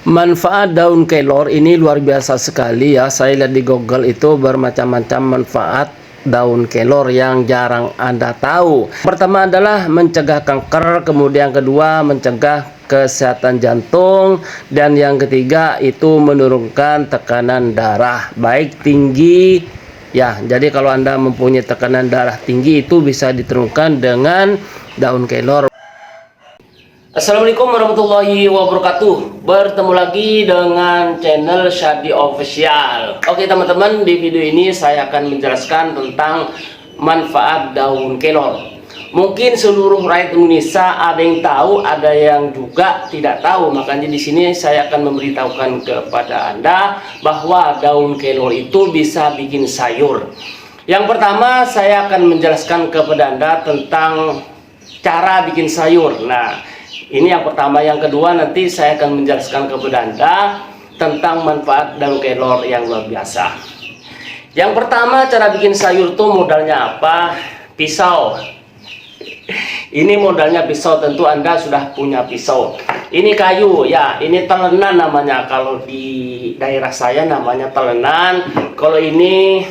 Manfaat daun kelor ini luar biasa sekali ya. Saya lihat di Google itu bermacam-macam manfaat daun kelor yang jarang Anda tahu. Pertama adalah mencegah kanker, kemudian kedua mencegah kesehatan jantung, dan yang ketiga itu menurunkan tekanan darah baik tinggi ya. Jadi kalau Anda mempunyai tekanan darah tinggi itu bisa diturunkan dengan daun kelor. Assalamualaikum warahmatullahi wabarakatuh. Bertemu lagi dengan channel Syadi Official. Oke teman-teman, di video ini saya akan menjelaskan tentang manfaat daun kelor. Mungkin seluruh rakyat Indonesia ada yang tahu, ada yang juga tidak tahu. Makanya di sini saya akan memberitahukan kepada Anda bahwa daun kelor itu bisa bikin sayur. Yang pertama saya akan menjelaskan kepada Anda tentang cara bikin sayur. Nah, ini yang pertama. Yang kedua nanti saya akan menjelaskan kepada Anda tentang manfaat daun kelor yang luar biasa. Yang pertama, cara bikin sayur tuh modalnya apa? Pisau. Ini modalnya pisau, tentu Anda sudah punya pisau. Ini kayu ya, ini telenan namanya. Kalau di daerah saya namanya telenan. Kalau ini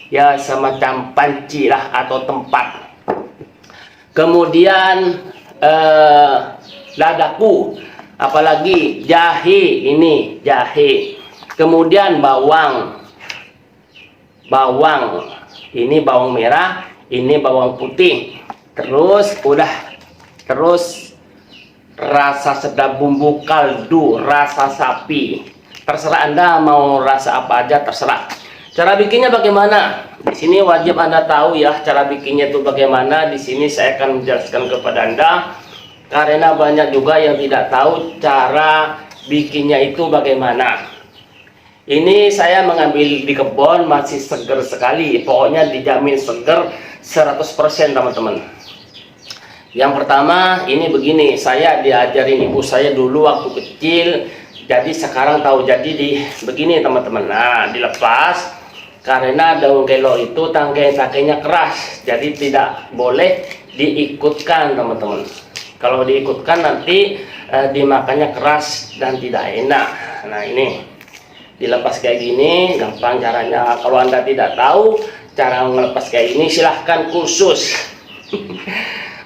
ya semacam panci lah atau tempat. Kemudian ladaku, apalagi jahe, ini jahe, kemudian bawang, ini bawang merah, ini bawang putih, terus rasa sedap bumbu kaldu, rasa sapi, terserah Anda mau rasa apa aja, terserah. Cara bikinnya bagaimana? Di sini wajib Anda tahu ya, cara bikinnya itu bagaimana. Di sini saya akan menjelaskan kepada Anda karena banyak juga yang tidak tahu cara bikinnya itu bagaimana. Ini saya mengambil di kebun, masih seger sekali. Pokoknya dijamin seger 100% teman-teman. Yang pertama ini begini, saya diajarin ibu saya dulu waktu kecil. Jadi sekarang tahu, jadi begini teman-teman. Nah, dilepas. Karena daun kelor itu tangkai-tangkainya keras, jadi tidak boleh diikutkan teman-teman. Kalau diikutkan nanti dimakannya keras dan tidak enak. Nah, ini dilepas kayak gini, gampang caranya. Kalau Anda tidak tahu cara melepas kayak ini, silahkan kursus.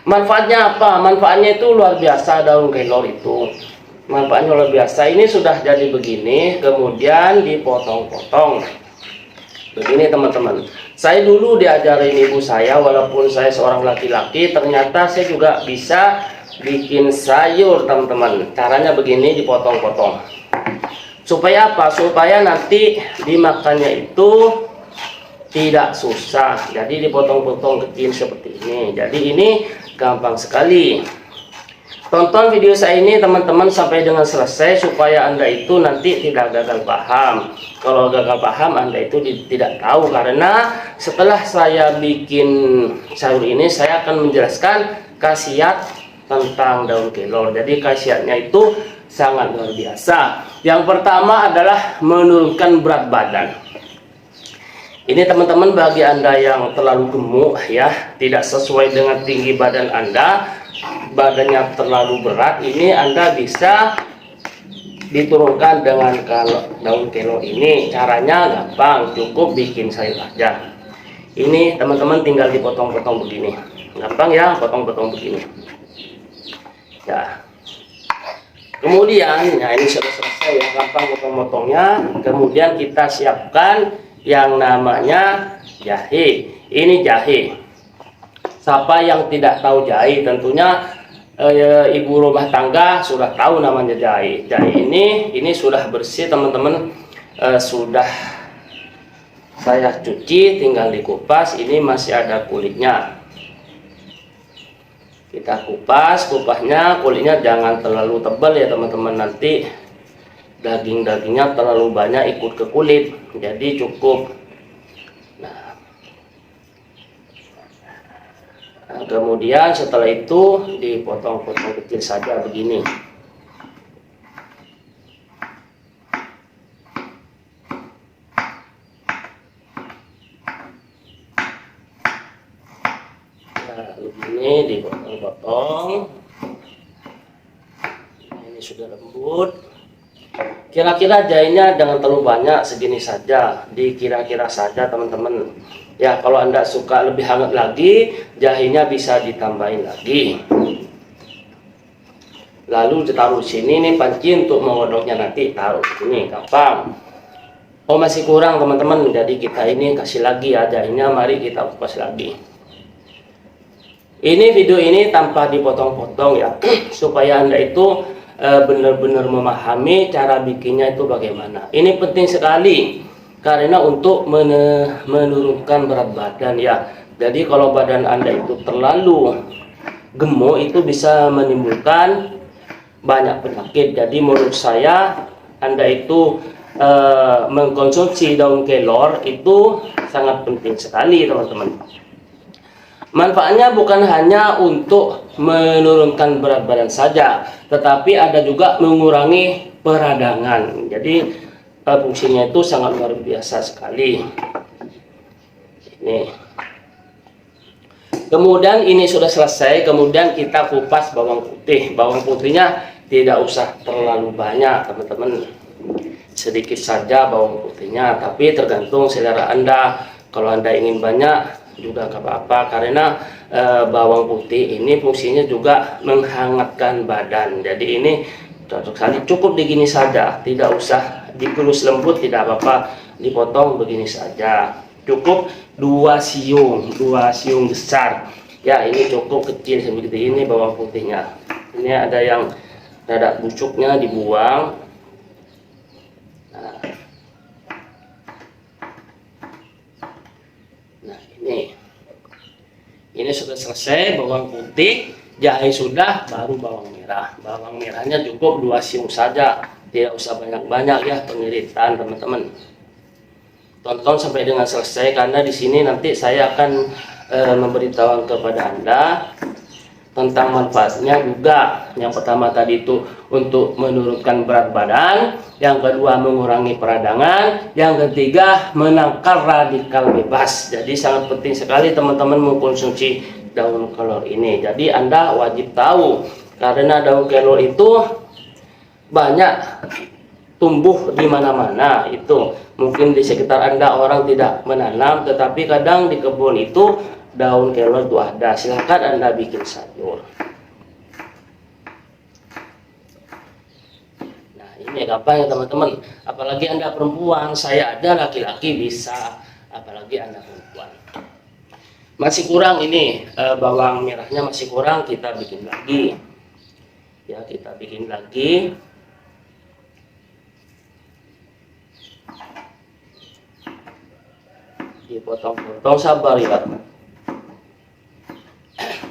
Manfaatnya apa? Manfaatnya itu luar biasa. Daun kelor itu manfaatnya luar biasa. Ini sudah jadi begini, kemudian dipotong-potong begini teman-teman. Saya dulu diajarin ibu saya, walaupun saya seorang laki-laki, ternyata saya juga bisa bikin sayur teman-teman. Caranya begini, dipotong-potong. Supaya apa? Supaya nanti dimakannya itu tidak susah. Jadi dipotong-potong kecil seperti ini. Jadi ini gampang sekali. Tonton video saya ini teman-teman sampai dengan selesai supaya Anda itu nanti tidak gagal paham. Kalau gagal paham Anda itu tidak tahu, karena setelah saya bikin sayur ini saya akan menjelaskan khasiat tentang daun kelor. Jadi khasiatnya itu sangat luar biasa. Yang pertama adalah menurunkan berat badan. Ini teman-teman bagi Anda yang terlalu gemuk ya, tidak sesuai dengan tinggi badan Anda, badannya terlalu berat, ini Anda bisa diturunkan dengan daun kelor ini. Caranya gampang, cukup bikin sayur aja. Ini teman-teman tinggal dipotong-potong begini, gampang ya, potong-potong begini ya. Kemudian ya, ini sudah selesai ya, gampang potong-potongnya. Kemudian kita siapkan yang namanya jahe. Ini jahe. Siapa yang tidak tahu jahe, tentunya ibu rumah tangga sudah tahu namanya jahe. Jahe ini sudah bersih teman-teman, sudah saya cuci, tinggal dikupas. Ini masih ada kulitnya. Kita kupas, kupasnya kulitnya jangan terlalu tebal ya teman-teman, nanti daging-dagingnya terlalu banyak ikut ke kulit, jadi cukup. Nah, kemudian setelah itu dipotong-potong kecil saja begini. Nah, begini dipotong-potong. Nah, ini sudah lembut. Kira-kira jahenya jangan terlalu banyak, segini saja, dikira-kira saja teman-teman. Ya, kalau Anda suka lebih hangat lagi, jahenya bisa ditambahin lagi. Lalu ditaruh sini nih panci untuk mengodoknya, nanti taruh sini, gampang. Oh masih kurang teman-teman, jadi kita ini kasih lagi ya jahenya, mari kita kupas lagi. Ini video ini tanpa dipotong-potong ya, supaya Anda itu benar-benar memahami cara bikinnya itu bagaimana. Ini penting sekali karena untuk menurunkan berat badan ya. Jadi kalau badan Anda itu terlalu gemuk itu bisa menimbulkan banyak penyakit. Jadi menurut saya Anda itu mengkonsumsi daun kelor itu sangat penting sekali teman-teman. Manfaatnya bukan hanya untuk menurunkan berat badan saja, tetapi ada juga mengurangi peradangan. Jadi fungsinya itu sangat luar biasa sekali. Ini. Kemudian ini sudah selesai, kemudian kita kupas bawang putih. Bawang putihnya tidak usah terlalu banyak teman-teman. Sedikit saja bawang putihnya, tapi tergantung selera Anda. Kalau Anda ingin banyak juga nggak apa-apa, karena bawang putih ini fungsinya juga menghangatkan badan. Jadi ini cocok sekali, cukup begini saja, tidak usah digelus lembut, tidak apa-apa, dipotong begini saja. Cukup 2 siung besar ya, ini cukup kecil seperti ini bawang putihnya. Ini ada yang rada busuknya dibuang. Nah ini sudah selesai bawang putih, jahe sudah, baru bawang merah. Bawang merahnya cukup 2 siung saja, tidak usah banyak-banyak ya pengiritan teman-teman. Tonton sampai dengan selesai karena di sini nanti saya akan memberitahu kepada Anda tentang manfaatnya juga. Yang pertama tadi itu untuk menurunkan berat badan, yang kedua mengurangi peradangan, yang ketiga menangkal radikal bebas. Jadi sangat penting sekali teman-teman mengkonsumsi daun kelor ini. Jadi Anda wajib tahu karena daun kelor itu banyak tumbuh di mana-mana. Itu mungkin di sekitar Anda orang tidak menanam, tetapi kadang di kebun itu daun kelor itu ada. Silahkan Anda bikin sayur. Nah ini gampang ya teman-teman, apalagi Anda perempuan, saya ada laki-laki bisa, apalagi Anda perempuan. Masih kurang ini bawang merahnya masih kurang, kita bikin lagi ya, kita bikin lagi. Dipotong-potong, sabar ya.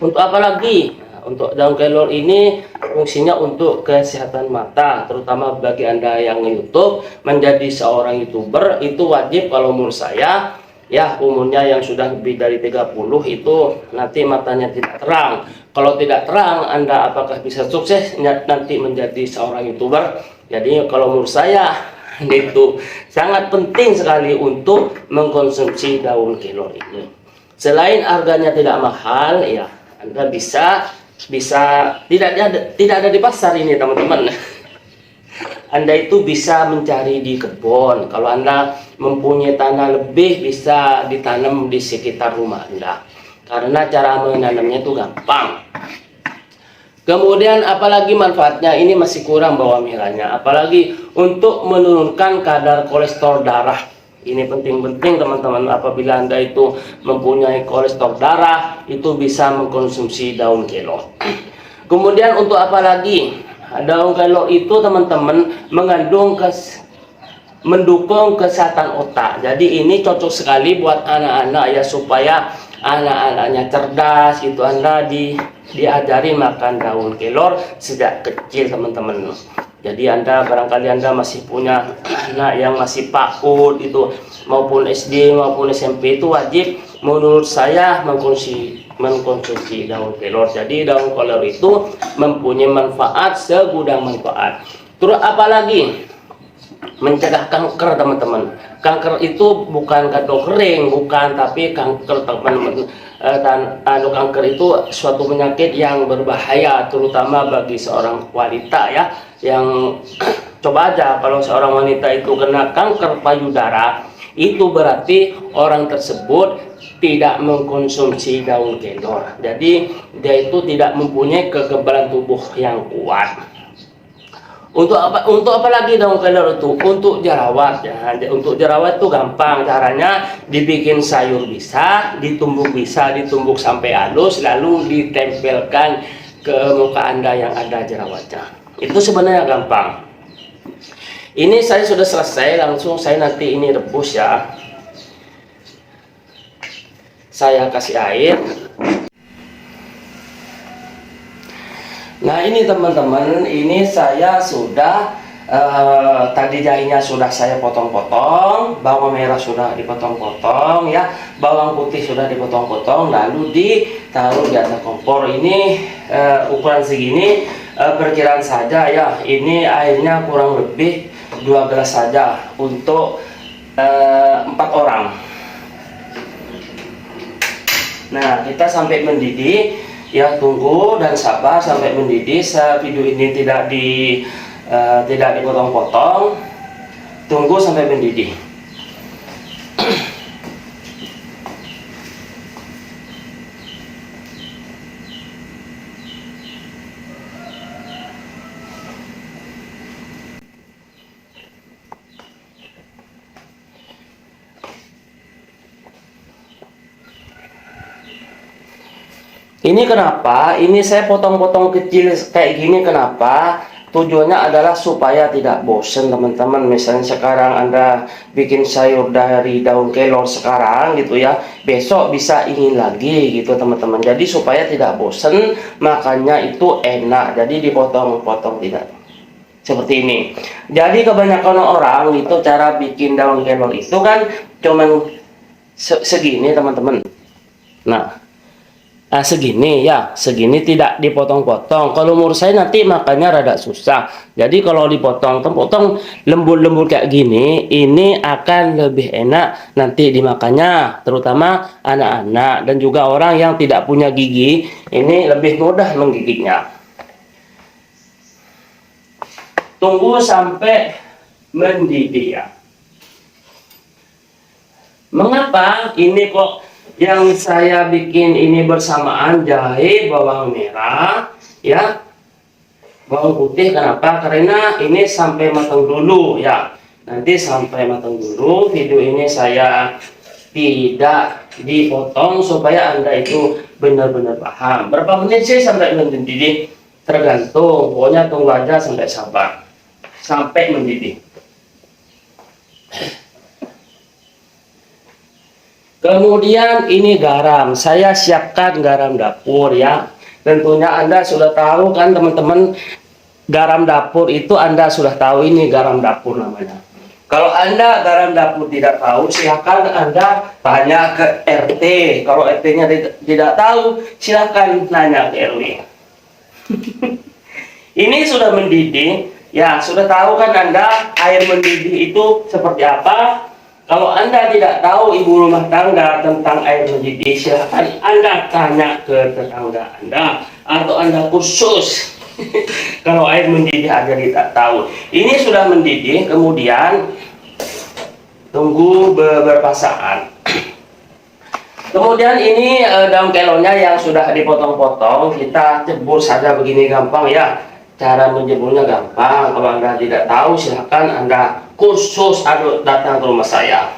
Untuk apa lagi? Nah, untuk daun kelor ini fungsinya untuk kesehatan mata, terutama bagi Anda yang YouTube menjadi seorang YouTuber itu wajib kalau menurut saya ya, umurnya yang sudah lebih dari 30 itu nanti matanya tidak terang. Kalau tidak terang, Anda apakah bisa sukses nanti menjadi seorang YouTuber? Jadi kalau menurut saya itu sangat penting sekali untuk mengkonsumsi daun kelor ini. Selain harganya tidak mahal ya, Anda bisa tidak ada di pasar ini teman-teman. Anda itu bisa mencari di kebun. Kalau Anda mempunyai tanah lebih, bisa ditanam di sekitar rumah Anda, karena cara menanamnya itu gampang. Kemudian apalagi manfaatnya, ini masih kurang bawang merahnya, apalagi untuk menurunkan kadar kolesterol darah. Ini penting-penting teman-teman, apabila Anda itu mempunyai kolesterol darah itu bisa mengkonsumsi daun kelor. Kemudian untuk apa lagi? Daun kelor itu teman-teman mendukung kesehatan otak. Jadi ini cocok sekali buat anak-anak ya, supaya anak-anaknya cerdas gitu. Anda diajari makan daun kelor sejak kecil teman-teman. Jadi Anda barangkali Anda masih punya anak yang masih PAUD itu, maupun SD maupun SMP, itu wajib menurut saya mengkonsumsi daun kelor. Jadi daun kelor itu mempunyai manfaat, segudang manfaat. Terus apalagi? Mencegah kanker teman-teman. Kanker itu bukan kanker kering, bukan, tapi kanker teman-teman. Kanker itu suatu penyakit yang berbahaya, terutama bagi seorang wanita ya, yang Coba aja kalau seorang wanita itu kena kanker payudara, itu berarti orang tersebut tidak mengkonsumsi daun kelor. Jadi dia itu tidak mempunyai kekebalan tubuh yang kuat. Untuk apa? Untuk apa lagi daun kelor itu? Untuk jerawat ya. Untuk jerawat itu gampang caranya, dibikin sayur bisa, ditumbuk sampai halus, lalu ditempelkan ke muka Anda yang ada jerawatnya. Itu sebenarnya gampang. Ini saya sudah selesai, langsung saya nanti ini rebus ya. Saya kasih air. Nah ini teman-teman, ini saya sudah tadi jahenya sudah saya potong-potong, bawang merah sudah dipotong-potong ya, bawang putih sudah dipotong-potong, lalu ditaruh di atas kompor. Ini ukuran segini, perkiraan saja ya, ini airnya kurang lebih 2 gelas saja untuk 4 orang. Nah kita sampai mendidih ya, tunggu dan sabar sampai mendidih. Video ini tidak dipotong-potong, tunggu sampai mendidih. Ini kenapa? Ini saya potong-potong kecil kayak gini, kenapa? Tujuannya adalah supaya tidak bosen teman-teman. Misalnya sekarang Anda bikin sayur dari daun kelor sekarang gitu ya, besok bisa ingin lagi gitu teman-teman. Jadi supaya tidak bosen, makanya itu enak. Jadi dipotong-potong tidak seperti ini. Jadi kebanyakan orang itu cara bikin daun kelor itu kan cuman segini teman-teman. Nah, segini ya, segini tidak dipotong-potong. Kalau menurut saya nanti makannya rada susah. Jadi kalau dipotong-potong lembut-lembut kayak gini, ini akan lebih enak nanti dimakannya. Terutama anak-anak dan juga orang yang tidak punya gigi, ini lebih mudah menggigitnya. Tunggu sampai mendidih ya. Mengapa ini kok yang saya bikin ini bersamaan jahe, bawang merah ya, bawang putih? Kenapa? Karena ini sampai matang dulu ya. Nanti sampai matang dulu. Video ini saya tidak dipotong supaya Anda itu benar-benar paham. Berapa menit sih sampai mendidih? Tergantung, pokoknya tunggu aja sampai sabar sampai mendidih. Kemudian ini garam, saya siapkan garam dapur ya. Tentunya Anda sudah tahu kan teman-teman, garam dapur itu Anda sudah tahu, ini garam dapur namanya. Kalau Anda garam dapur tidak tahu, silakan Anda tanya ke RT. Kalau RT-nya tidak tahu, silakan nanya ke RW. Ini sudah mendidih ya, sudah tahu kan Anda air mendidih itu seperti apa? Kalau Anda tidak tahu ibu rumah tangga tentang air mendidih, silahkan Anda tanya ke tetangga Anda atau Anda kursus. Kalau air mendidih aja tidak tahu. Ini sudah mendidih, kemudian tunggu beberapa saat. Kemudian ini daun kelornya yang sudah dipotong-potong, kita cebur saja begini, gampang ya. Cara menjeburnya gampang. Kalau Anda tidak tahu, silahkan Anda kursus atau datang ke rumah saya.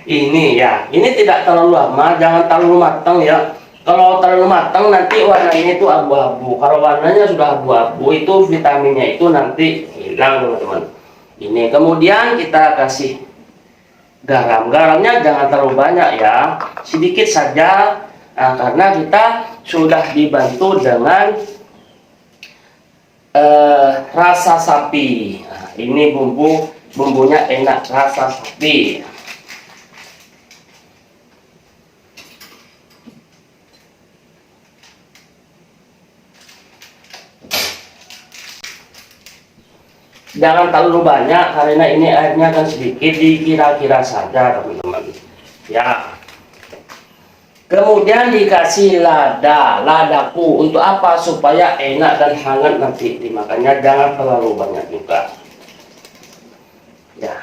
Ini ya, ini tidak terlalu lama, jangan terlalu matang ya. Kalau terlalu matang nanti warnanya itu abu-abu. Kalau warnanya sudah abu-abu, itu vitaminnya itu nanti hilang teman-teman. Ini kemudian kita kasih garam. Garamnya jangan terlalu banyak ya, sedikit saja. Nah, karena kita sudah dibantu dengan rasa sapi. Nah, ini bumbunya enak, rasa sapi. Jangan terlalu banyak karena ini airnya kan sedikit, dikira-kira saja teman-teman ya. Kemudian dikasih ladaku. Untuk apa? Supaya enak dan hangat nanti dimakannya, jangan terlalu banyak juga. Ya.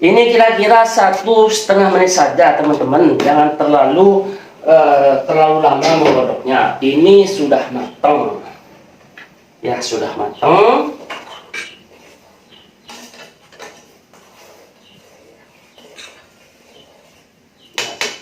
Ini kira-kira 1,5 menit saja teman-teman, jangan terlalu lama menggodoknya. Ini sudah matang. Ya, sudah matang.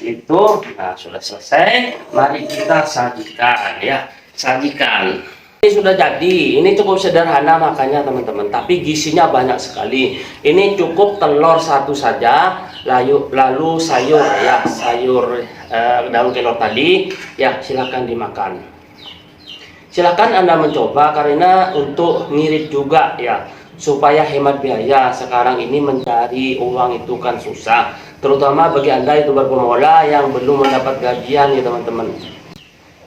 Itu nah sudah selesai, mari kita sajikan ya. Sajikan ini sudah jadi. Ini cukup sederhana makanya teman-teman, tapi gizinya banyak sekali. Ini cukup telur satu saja, lalu sayur ya, sayur daun kelor tadi ya. Silakan dimakan, silakan Anda mencoba, karena untuk ngirit juga ya, supaya hemat biaya. Sekarang ini mencari uang itu kan susah, terutama bagi Anda YouTuber pemula yang belum mendapat gajian ya teman-teman.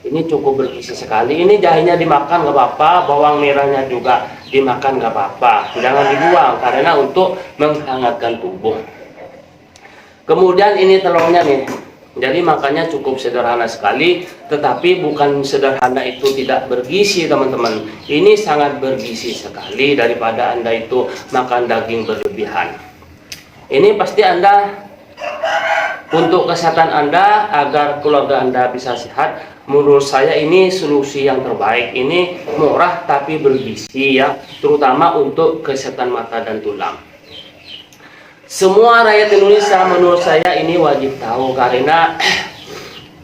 Ini cukup bergizi sekali. Ini jahenya dimakan nggak apa-apa, bawang merahnya juga dimakan nggak apa-apa, jangan dibuang karena untuk menghangatkan tubuh. Kemudian ini telurnya nih, jadi makannya cukup sederhana sekali, tetapi bukan sederhana itu tidak bergizi teman-teman. Ini sangat bergizi sekali daripada Anda itu makan daging berlebihan. Ini pasti Anda, untuk kesehatan Anda, agar keluarga Anda bisa sehat, menurut saya ini solusi yang terbaik. Ini murah tapi bergizi ya, terutama untuk kesehatan mata dan tulang. Semua rakyat Indonesia menurut saya ini wajib tahu, karena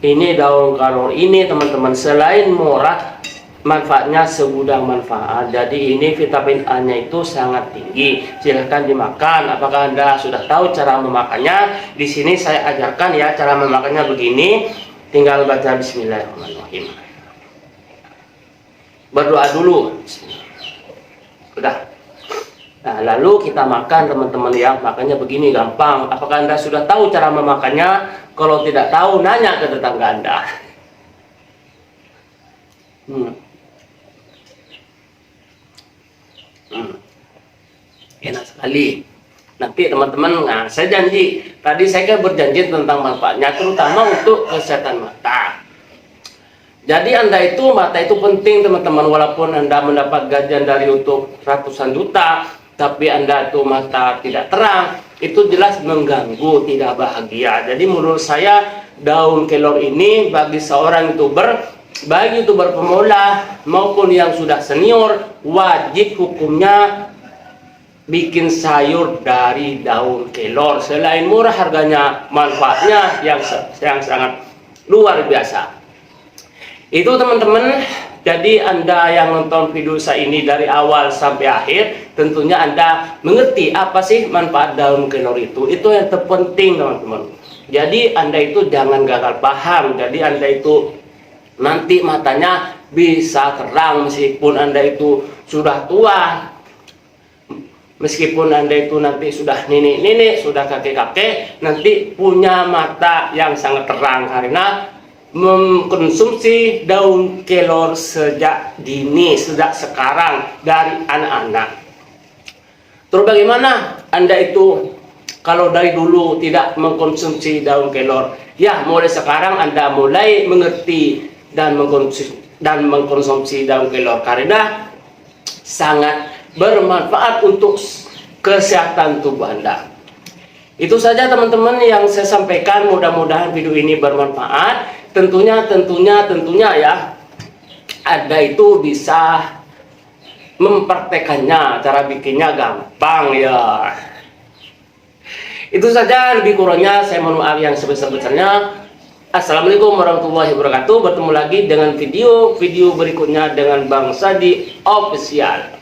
ini daun kelor ini teman-teman, selain murah, manfaatnya segudang manfaat. Jadi ini vitamin A nya itu sangat tinggi. Silahkan dimakan. Apakah Anda sudah tahu cara memakannya? Di sini saya ajarkan ya, cara memakannya begini. Tinggal baca bismillahirrahmanirrahim, berdoa dulu, udah. Nah, lalu kita makan teman-teman ya. Makannya begini, gampang. Apakah Anda sudah tahu cara memakannya? Kalau tidak tahu, nanya ke tetangga Anda. Enak sekali. Nanti teman-teman, nah saya janji, tadi saya kan berjanji tentang manfaatnya, terutama untuk kesehatan mata. Jadi Anda itu, mata itu penting teman-teman. Walaupun Anda mendapat gajian dari YouTube ratusan juta, tapi Anda itu mata tidak terang, itu jelas mengganggu, tidak bahagia. Jadi menurut saya daun kelor ini bagi seorang YouTuber, bagi YouTuber pemula maupun yang sudah senior, wajib hukumnya bikin sayur dari daun kelor. Selain murah harganya, manfaatnya yang sangat luar biasa. Itu teman-teman. Jadi Anda yang nonton video saya ini dari awal sampai akhir, tentunya Anda mengerti apa sih manfaat daun kelor itu. Itu yang terpenting teman-teman. Jadi Anda itu jangan gagal paham. Jadi Anda itu nanti matanya bisa terang meskipun Anda itu sudah tua. Meskipun Anda itu nanti sudah nenek-nenek, sudah kakek-kakek, nanti punya mata yang sangat terang karena mengkonsumsi daun kelor sejak dini, sejak sekarang dari anak-anak. Terus bagaimana Anda itu kalau dari dulu tidak mengkonsumsi daun kelor? Ya, mulai sekarang Anda mulai mengerti dan mengkonsumsi daun kelor karena sangat bermanfaat untuk kesehatan tubuh Anda. Itu saja teman-teman yang saya sampaikan. Mudah-mudahan video ini bermanfaat. Tentunya ya, Anda itu bisa mempraktekannya. Cara bikinnya gampang ya. Itu saja, lebih kurangnya saya mohon maaf yang sebesar-besarnya. Assalamualaikum warahmatullahi wabarakatuh. Bertemu lagi dengan video berikutnya dengan Bang Sadi Official.